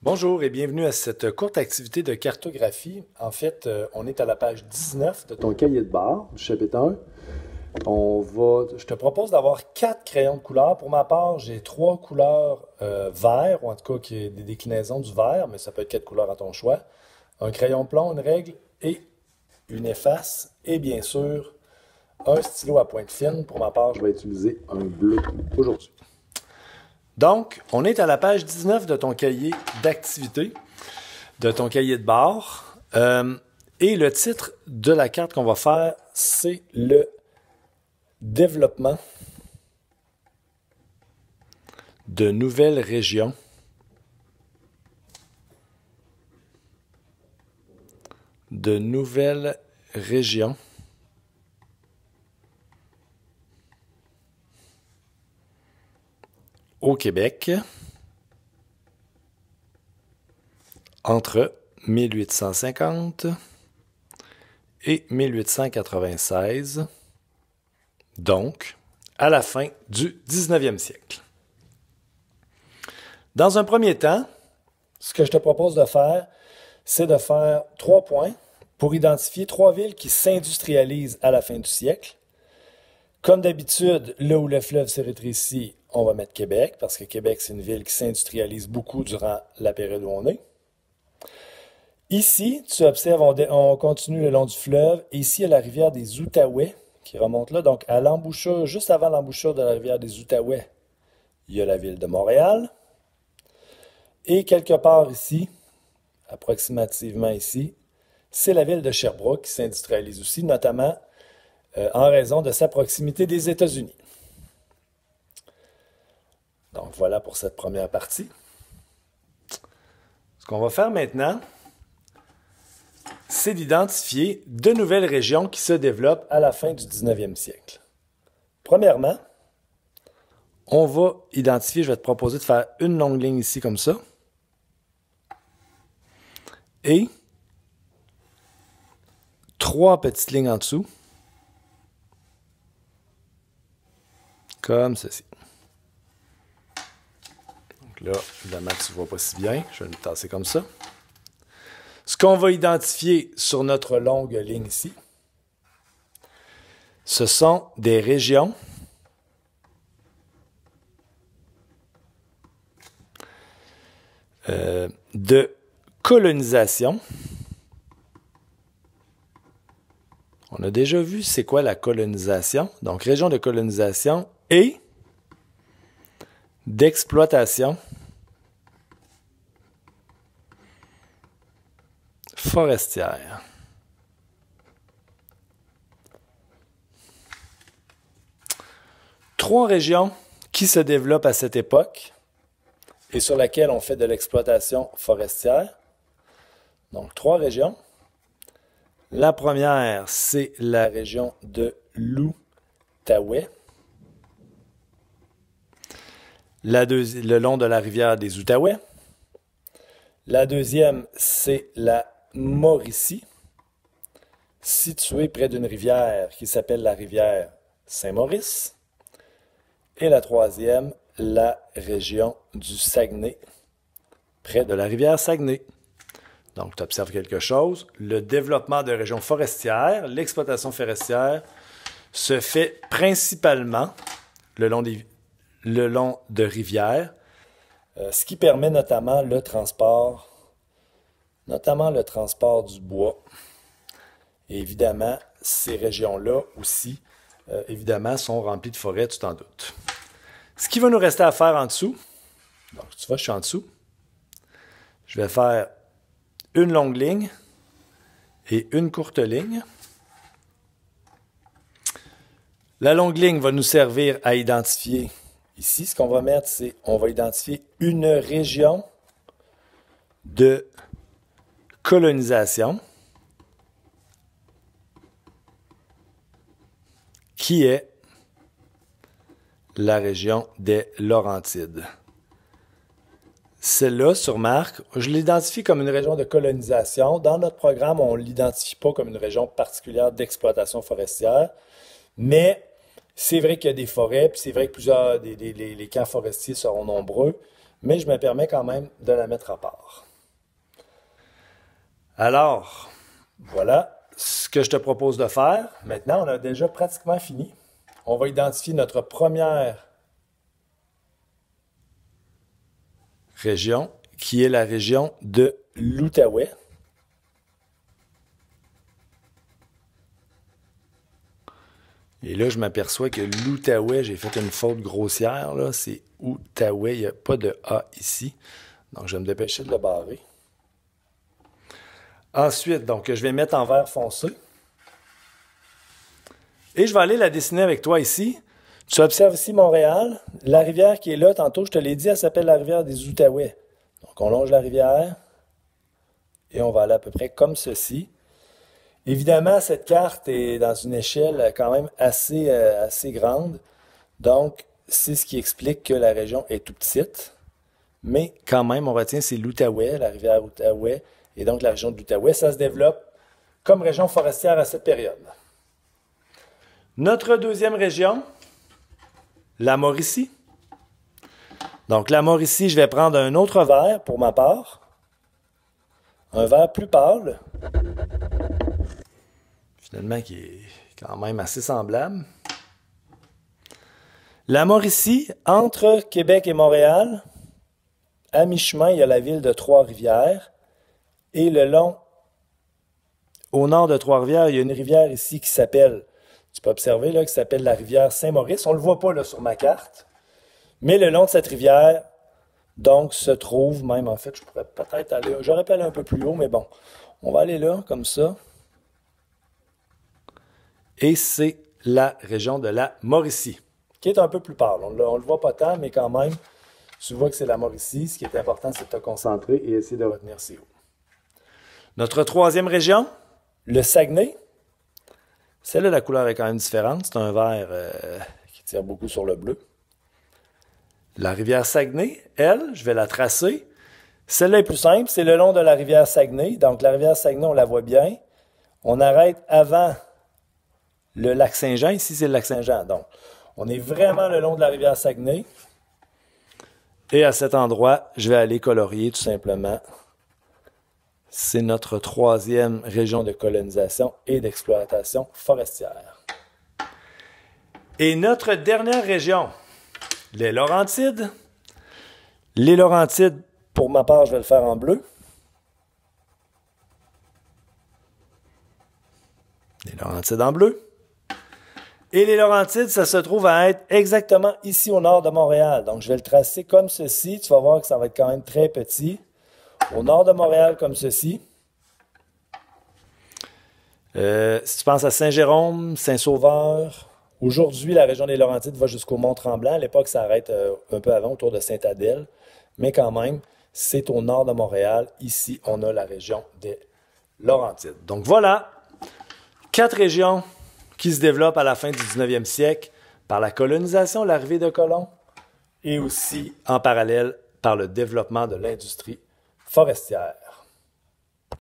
Bonjour et bienvenue à cette courte activité de cartographie. En fait, on est à la page 19 de ton cahier de bord, du chapitre 1. Je te propose d'avoir 4 crayons de couleur. Pour ma part, j'ai 3 couleurs vert, ou en tout cas qui est des déclinaisons du vert, mais ça peut être 4 couleurs à ton choix. Un crayon plomb, une règle et une efface. Et bien sûr, un stylo à pointe fine. Pour ma part, je vais utiliser un bleu aujourd'hui. Donc, on est à la page 19 de ton cahier d'activité, de ton cahier de bord. Et le titre de la carte qu'on va faire, c'est le développement de nouvelles régions au Québec entre 1850 et 1896, donc à la fin du 19e siècle. Dans un premier temps, ce que je te propose de faire, c'est de faire 3 points pour identifier 3 villes qui s'industrialisent à la fin du siècle. Comme d'habitude, là où le fleuve se rétrécit, on va mettre Québec, parce que Québec, c'est une ville qui s'industrialise beaucoup durant la période où on est. Ici, tu observes, on continue le long du fleuve. Et ici, il y a la rivière des Outaouais qui remonte là. Donc, à l'embouchure, juste avant l'embouchure de la rivière des Outaouais, il y a la ville de Montréal. Et quelque part ici, approximativement ici, c'est la ville de Sherbrooke qui s'industrialise aussi, notamment en raison de sa proximité des États-Unis. Donc voilà pour cette première partie. Ce qu'on va faire maintenant, c'est d'identifier de nouvelles régions qui se développent à la fin du 19e siècle. Premièrement, on va identifier, je vais te proposer de faire une longue ligne ici comme ça, et 3 petites lignes en dessous, comme ceci. Donc là, évidemment, tu ne vois pas si bien. Je vais le tasser comme ça. Ce qu'on va identifier sur notre longue ligne ici, ce sont des régions de colonisation. On a déjà vu c'est quoi la colonisation. Donc, région de colonisation et d'exploitation forestière. Trois régions qui se développent à cette époque et sur laquelle on fait de l'exploitation forestière. Donc, 3 régions. La première, c'est la région de l'Outaouais, le long de la rivière des Outaouais. La deuxième, c'est la Mauricie, située près d'une rivière qui s'appelle la rivière Saint-Maurice. Et la troisième, la région du Saguenay, près de la rivière Saguenay. Donc, tu observes quelque chose. Le développement de régions forestières, l'exploitation forestière, se fait principalement le long de rivières, ce qui permet notamment le transport du bois. Et évidemment, ces régions-là aussi, évidemment, sont remplies de forêts, tu t'en doutes. Ce qui va nous rester à faire en dessous, donc tu vois, je suis en dessous, je vais faire une longue ligne et une courte ligne. La longue ligne va nous servir à identifier, ici, ce qu'on va mettre, c'est, on va identifier une région de colonisation qui est la région des Laurentides. Celle-là, sur Marc, je l'identifie comme une région de colonisation. Dans notre programme, on ne l'identifie pas comme une région particulière d'exploitation forestière, mais c'est vrai qu'il y a des forêts, puis c'est vrai que les camps forestiers seront nombreux, mais je me permets quand même de la mettre à part. Alors, voilà ce que je te propose de faire. Maintenant, on a déjà pratiquement fini. On va identifier notre première région, qui est la région de l'Outaouais. Et là, je m'aperçois que l'Outaouais, j'ai fait une faute grossière, là. C'est Outaouais, il n'y a pas de A ici. Donc, je vais me dépêcher de le barrer. Ensuite, donc, je vais mettre en vert foncé. Et je vais aller la dessiner avec toi ici. Tu observes ici Montréal. La rivière qui est là, tantôt, je te l'ai dit, elle s'appelle la rivière des Outaouais. Donc, on longe la rivière et on va aller à peu près comme ceci. Évidemment, cette carte est dans une échelle quand même assez grande. Donc, c'est ce qui explique que la région est tout petite. Mais quand même, on retient, c'est l'Outaouais, la rivière Outaouais. Et donc, la région de l'Outaouais, ça se développe comme région forestière à cette période. Notre deuxième région, la Mauricie. Donc, la Mauricie, je vais prendre un autre vert pour ma part. Un vert plus pâle. Finalement, qui est quand même assez semblable. La Mauricie, entre Québec et Montréal, à mi-chemin, il y a la ville de Trois-Rivières. Et le long, au nord de Trois-Rivières, il y a une rivière ici qui s'appelle, tu peux observer, là, qui s'appelle la rivière Saint-Maurice. On ne le voit pas là, sur ma carte. Mais le long de cette rivière, donc, se trouve même, en fait, je pourrais peut-être aller, j'aurais pu aller un peu plus haut, mais bon, on va aller là, comme ça. Et c'est la région de la Mauricie, qui est un peu plus pâle. On ne le voit pas tant, mais quand même, tu vois que c'est la Mauricie. Ce qui est important, c'est de te concentrer et essayer de retenir ces hauts. Notre troisième région, le Saguenay. Celle-là, la couleur est quand même différente. C'est un vert qui tire beaucoup sur le bleu. La rivière Saguenay, elle, je vais la tracer. Celle-là est plus simple, c'est le long de la rivière Saguenay. Donc, la rivière Saguenay, on la voit bien. On arrête avant le lac Saint-Jean. Ici, c'est le lac Saint-Jean. Donc, on est vraiment le long de la rivière Saguenay. Et à cet endroit, je vais aller colorier tout simplement. C'est notre troisième région de colonisation et d'exploitation forestière. Et notre dernière région, les Laurentides. Les Laurentides, pour ma part, je vais le faire en bleu. Les Laurentides en bleu. Et les Laurentides, ça se trouve à être exactement ici au nord de Montréal. Donc, je vais le tracer comme ceci. Tu vas voir que ça va être quand même très petit. Au nord de Montréal, comme ceci. Si tu penses à Saint-Jérôme, Saint-Sauveur, aujourd'hui, la région des Laurentides va jusqu'au Mont-Tremblant. À l'époque, ça arrête un peu avant, autour de Sainte-Adèle. Mais quand même, c'est au nord de Montréal. Ici, on a la région des Laurentides. Donc voilà, 4 régions qui se développent à la fin du 19e siècle par la colonisation, l'arrivée de colons, et aussi en parallèle par le développement de l'industrie forestière.